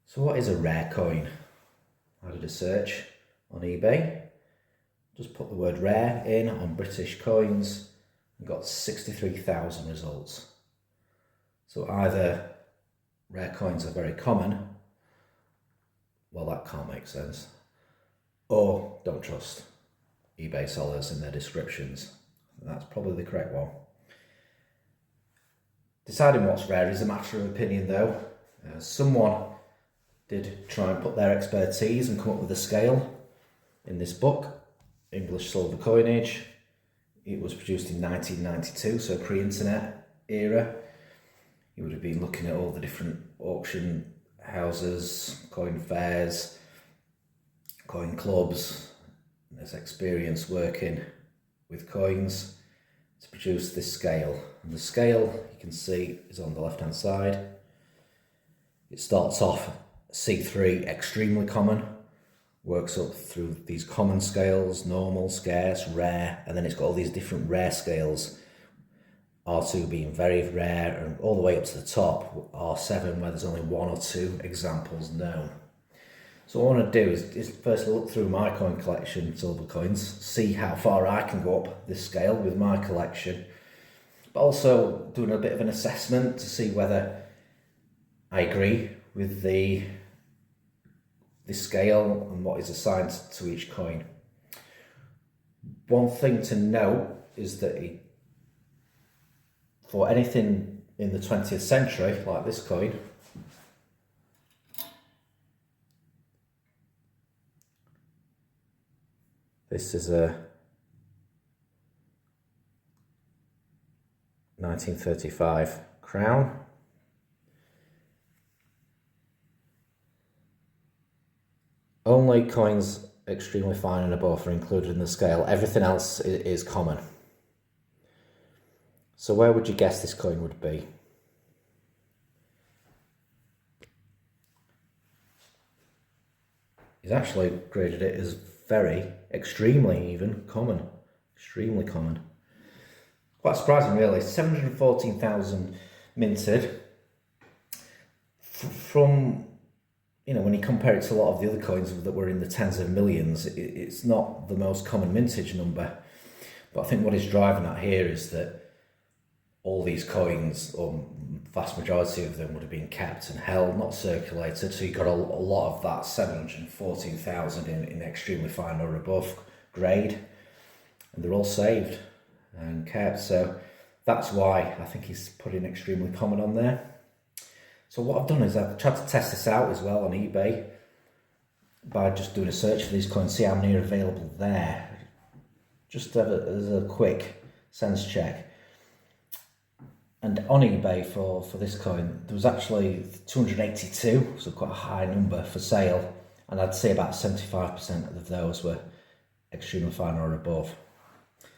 So what is a rare coin? I did a search on eBay, just put the word rare in on British coins and got 63,000 results. So either rare coins are very common, well that can't make sense, or don't trust eBay sellers in their descriptions. That's probably the correct one. Deciding what's rare is a matter of opinion though. Someone did try and put their expertise and come up with a scale in this book, English Silver Coinage. It was produced in 1992, so pre-internet era. You would have been looking at all the different auction houses, coin fairs, coin clubs. There's experience working with coins to produce this scale. And the scale, you can see, is on the left-hand side. It starts off C3, extremely common, works up through these common scales, normal, scarce, rare, and then it's got all these different rare scales, R2 being very rare, and all the way up to the top, R7, where there's only one or two examples known. So what I want to do is first look through my coin collection, silver coins, see how far I can go up this scale with my collection, but also doing a bit of an assessment to see whether I agree with the scale and what is assigned to each coin. One thing to note is that for anything in the 20th century, like this coin, this is a 1935 crown. Only coins extremely fine and above are included in the scale. Everything else is common. So where would you guess this coin would be? He's actually graded it as very, extremely even, common. Extremely common. Quite surprising really, 714,000 minted. From, you know, when you compare it to a lot of the other coins that were in the tens of millions, it's not the most common mintage number. But I think what is driving that here is that all these coins, or vast majority of them, would have been kept and held, not circulated. So you got a lot of that 714,000 in extremely fine or above grade, and they're all saved and kept. So that's why I think he's putting extremely common on there. So what I've done is I've tried to test this out as well on eBay by just doing a search for these coins, see how many are available there, just as a quick sense check. And on eBay for this coin, there was actually 282, so quite a high number for sale, and I'd say about 75% of those were extremely fine or above.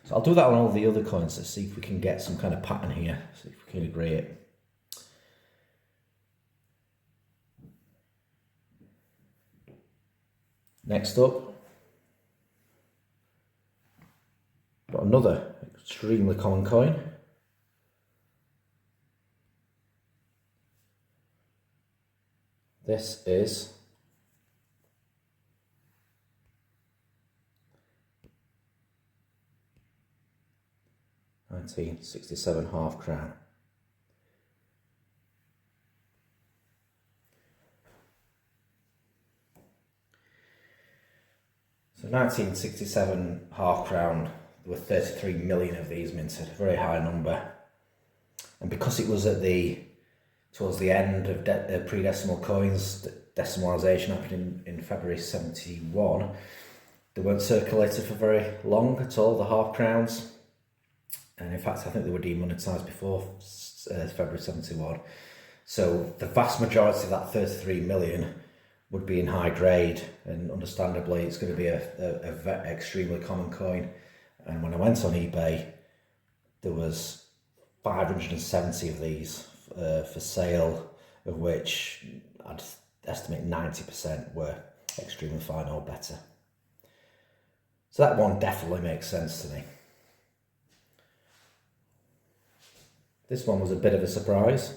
So I'll do that on all the other coins to see if we can get some kind of pattern here, see if we can agree it. Next up, got another extremely common coin. This is £1967 half crown. So 1967 half crown, there were 33 million of these minted, a very high number. And because it was towards the end of pre-decimal coins, decimalisation happened in February 71, they weren't circulated for very long at all, the half crowns. And in fact, I think they were demonetised before February 71. So the vast majority of that 33 million would be in high grade, and understandably it's going to be a extremely common coin. And when I went on eBay, there was 570 of these for sale, of which I'd estimate 90% were extremely fine or better. So that one definitely makes sense to me. This one was a bit of a surprise.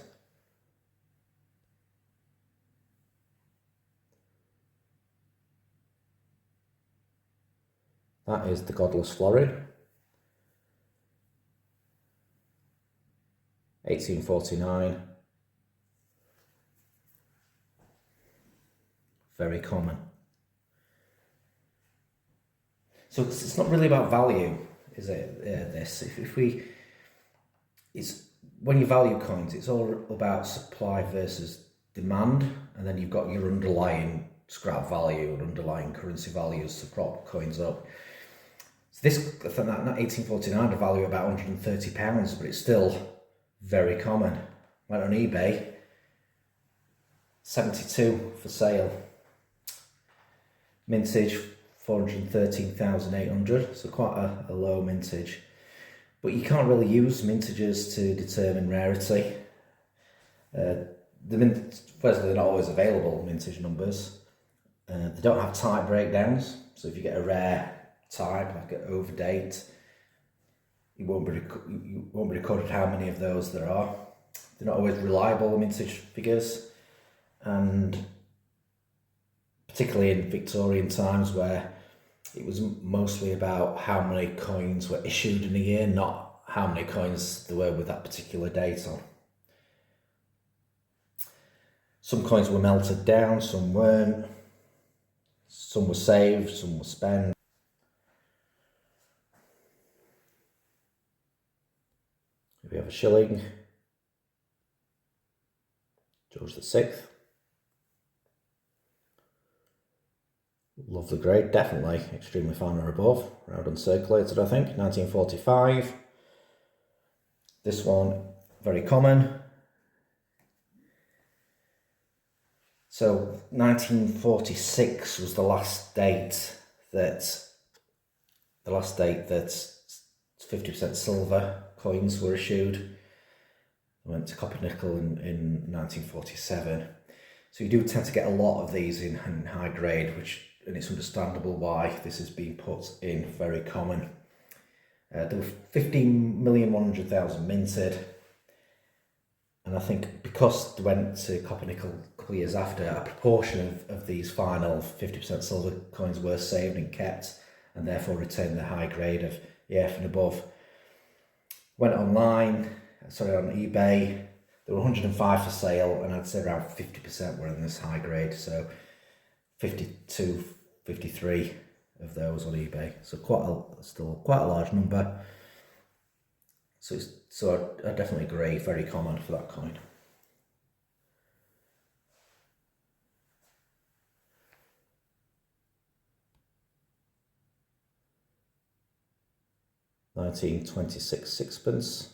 That is the Godless Florin, 1849. Very common. So it's not really about value, is it? This, it's when you value coins, it's all about supply versus demand, and then you've got your underlying scrap value and underlying currency values to prop coins up. So this, I think that 1849, a value about £130, but it's still very common. Went on eBay, 72 for sale. Mintage 413,800, so quite a low mintage. But you can't really use mintages to determine rarity. Firstly, they're not always available, mintage numbers. They don't have type breakdowns, so if you get a rare type, like an overdate, you won't be recorded how many of those there are. They're not always reliable mintage figures, and particularly in Victorian times, where it was mostly about how many coins were issued in a year, not how many coins there were with that particular date on. Some coins were melted down, some weren't. Some were saved, some were spent. Here we have a shilling, George VI. Love the grade, definitely extremely fine or above. Round uncirculated, I think, 1945. This one, very common. So 1946 was the last date that 50% silver coins were issued. I went to copper nickel in 1947. So you do tend to get a lot of these in high grade, and it's understandable why this has been put in very common. There were 15,100,000 minted, and I think because they went to copper nickel a couple of years after, a proportion of these final 50% silver coins were saved and kept, and therefore retained the high grade of EF and above. Went on eBay, there were 105 for sale, and I'd say around 50% were in this high grade, so 52, 53 of those on eBay, so still quite a large number. So I definitely agree, very common for that coin. £19.26 sixpence.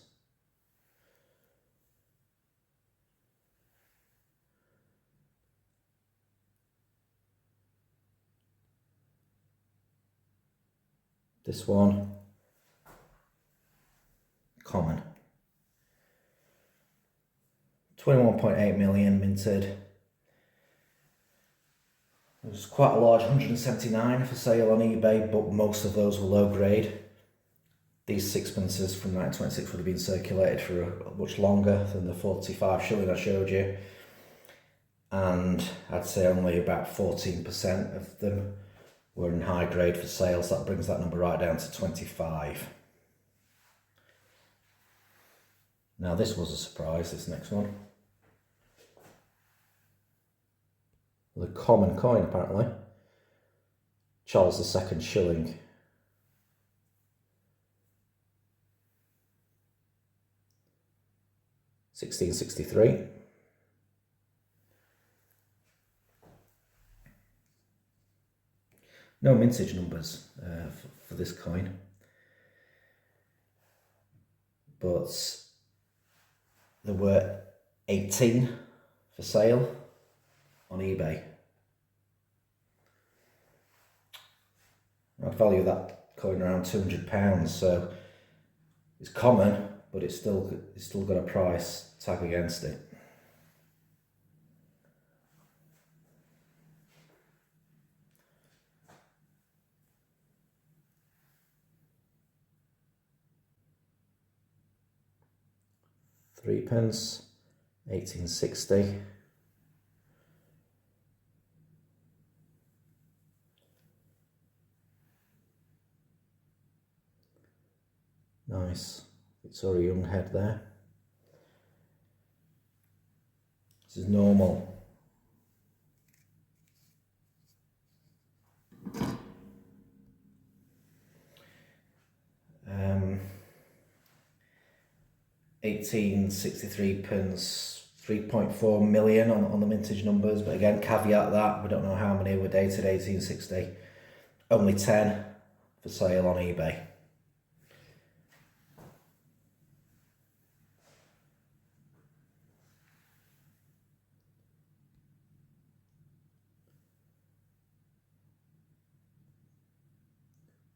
This one, common. 21.8 million minted. There was quite a large 179 for sale on eBay, but most of those were low grade. These sixpences from 1926 would have been circulated for much longer than the 45 shilling I showed you. And I'd say only about 14% of them were in high grade for sale, so that brings that number right down to 25. Now this was a surprise, this next one. The common coin apparently. Charles II shilling. £16.63. No mintage numbers for this coin, but there were 18 for sale on eBay. I'd value that coin around £200, so it's common, but it's still got a price tag against it. £3, 1860. Nice Victoria Young head there. This is normal. Um, 1863 pence, 3.4 million on the mintage numbers, but again, caveat that we don't know how many were dated 1860. Only 10 for sale on eBay.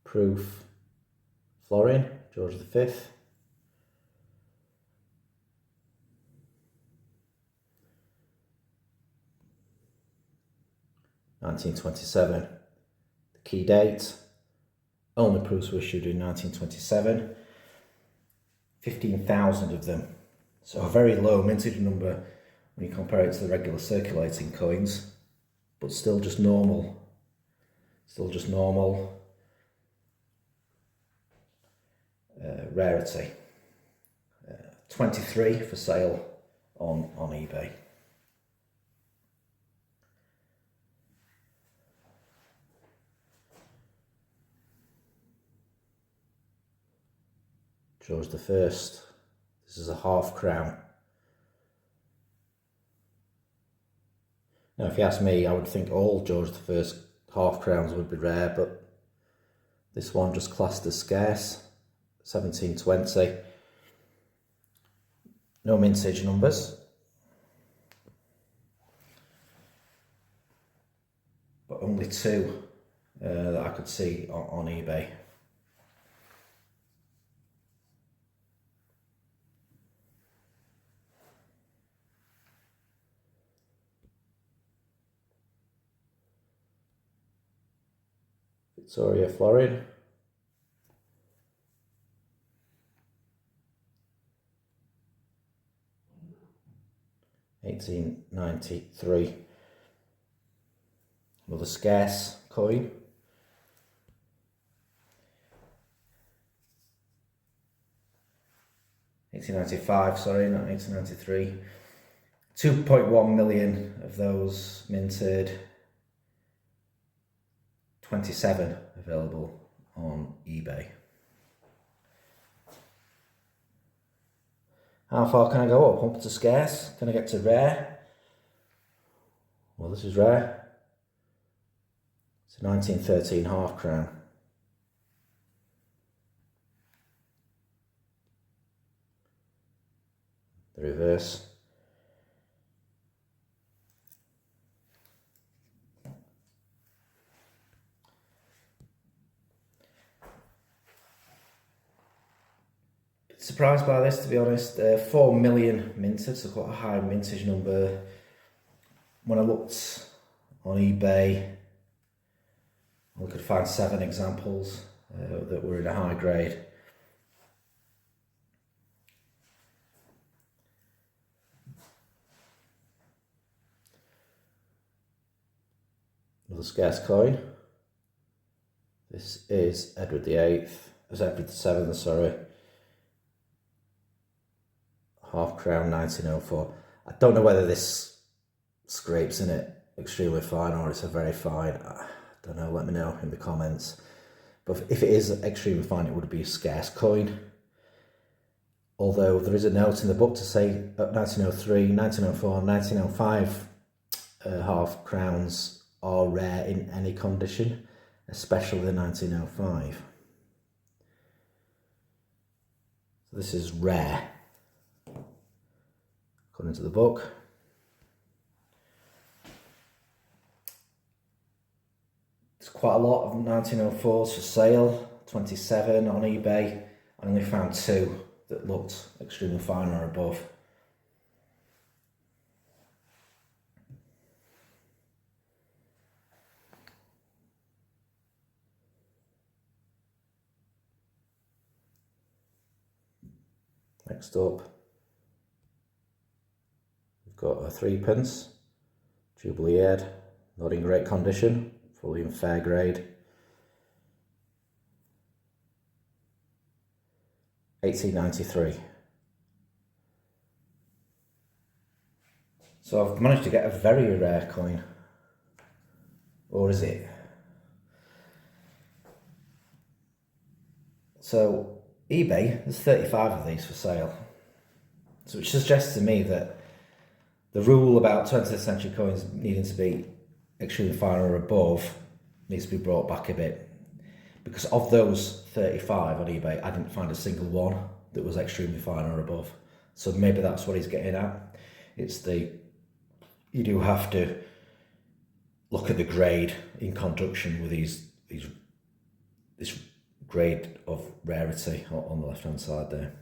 Proof florin, George V. (1927). The key date. Only proofs were issued in 1927. 15,000 of them. So a very low mintage number when you compare it to the regular circulating coins, but still just normal. Rarity. 23 for sale on eBay. George the First. This is a half crown. Now, if you ask me, I would think all George the First half crowns would be rare, but this one just classed as scarce. 1720. No mintage numbers, but only two that I could see on eBay. Victoria florin. (1893). Another scarce coin. (1895), sorry, not 1893. 2.1 million of those minted. 27 available on eBay. How far can I go up? Up to scarce? Can I get to rare? Well, this is rare. It's a 1913 half crown. The reverse. Surprised by this, to be honest. 4 million minted, so quite a high mintage number. When I looked on eBay, I could find 7 examples that were in a high grade. Another scarce coin. This is Edward VIII, Edward VII, sorry. Half crown, 1904. I don't know whether this scrapes in it extremely fine or it's a very fine. I don't know, let me know in the comments. But if it is extremely fine, it would be a scarce coin. Although there is a note in the book to say 1903, 1904, 1905 half crowns are rare in any condition, especially the 1905. So this is rare, according to the book. There's quite a lot of 1904s for sale, 27 on eBay. I only found 2 that looked extremely fine or above. Next up, we've got a 3p, Jubilee head, not in great condition, fully in fair grade. 1893. So I've managed to get a very rare coin. Or is it? So eBay, there's 35 of these for sale. So which suggests to me that the rule about 20th century coins needing to be extremely fine or above needs to be brought back a bit. Because of those 35 on eBay, I didn't find a single one that was extremely fine or above. So maybe that's what he's getting at. You do have to look at the grade in conjunction with this grade of rarity on the left hand side there.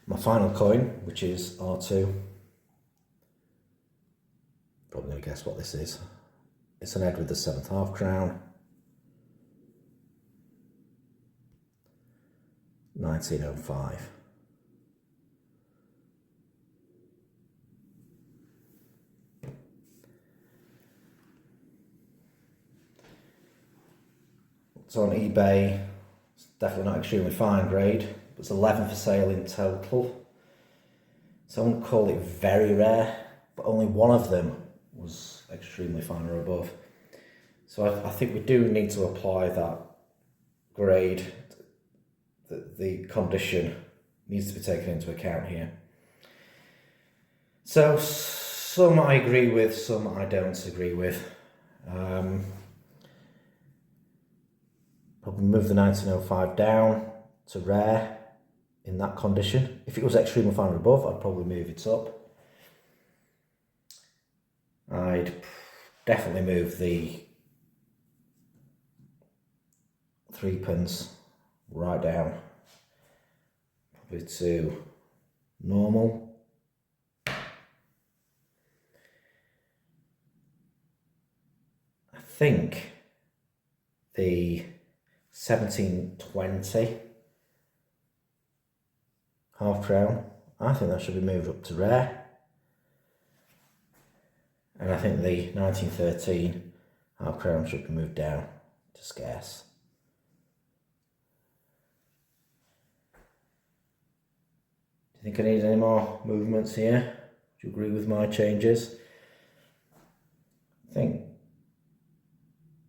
My final coin, which is R2. Probably going to guess what this is. It's an Edward the 7th half crown. 1905. It's on eBay. It's definitely not extremely fine grade. It's 11 for sale in total. So I wouldn't call it very rare, but only one of them was extremely fine or above. So I think we do need to apply that grade. The condition needs to be taken into account here. So some I agree with, some I don't agree with. Probably move the 1905 down to rare in that condition. If it was extremely fine or above, I'd probably move it up. I'd definitely move the 3p right down, probably to normal. I think the 1720 half crown, I think that should be moved up to rare. And I think the 1913 half crown should be moved down to scarce. Do you think I need any more movements here? Do you agree with my changes? I think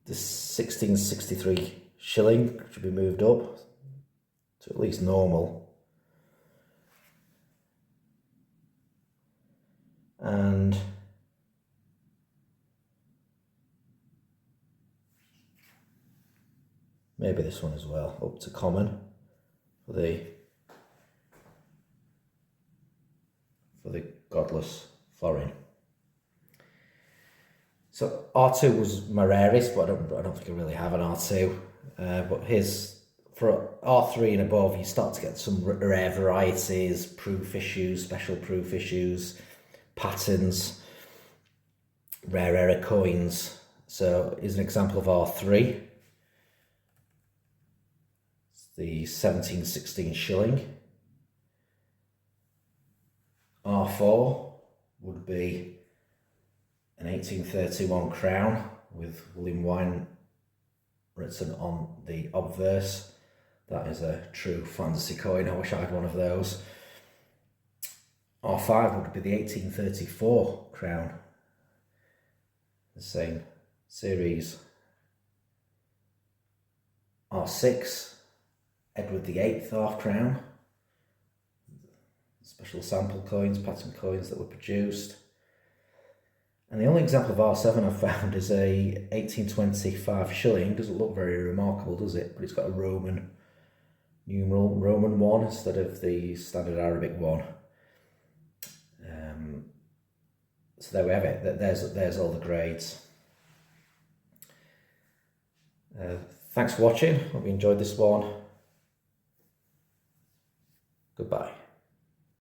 the 1663 shilling should be moved up to at least normal. And maybe this one as well, up to common for the godless florin. So R2 was my rarest, but I don't think I really have an R2. But for R3 and above, you start to get some rare varieties, proof issues, special proof issues, patterns, rare coins. So here's an example of R3. It's the 1716 shilling. R4 would be an 1831 crown with William Wine written on the obverse. That is a true fantasy coin. I wish I had one of those. R5 would be the 1834 crown. The same series. R6, Edward the 8th half crown. Special sample coins, pattern coins that were produced. And the only example of R7 I've found is a 1825 shilling. Doesn't look very remarkable, does it? But it's got a Roman numeral, Roman 1 instead of the standard Arabic 1. So there we have it. There's all the grades. Thanks for watching. Hope you enjoyed this one. Goodbye.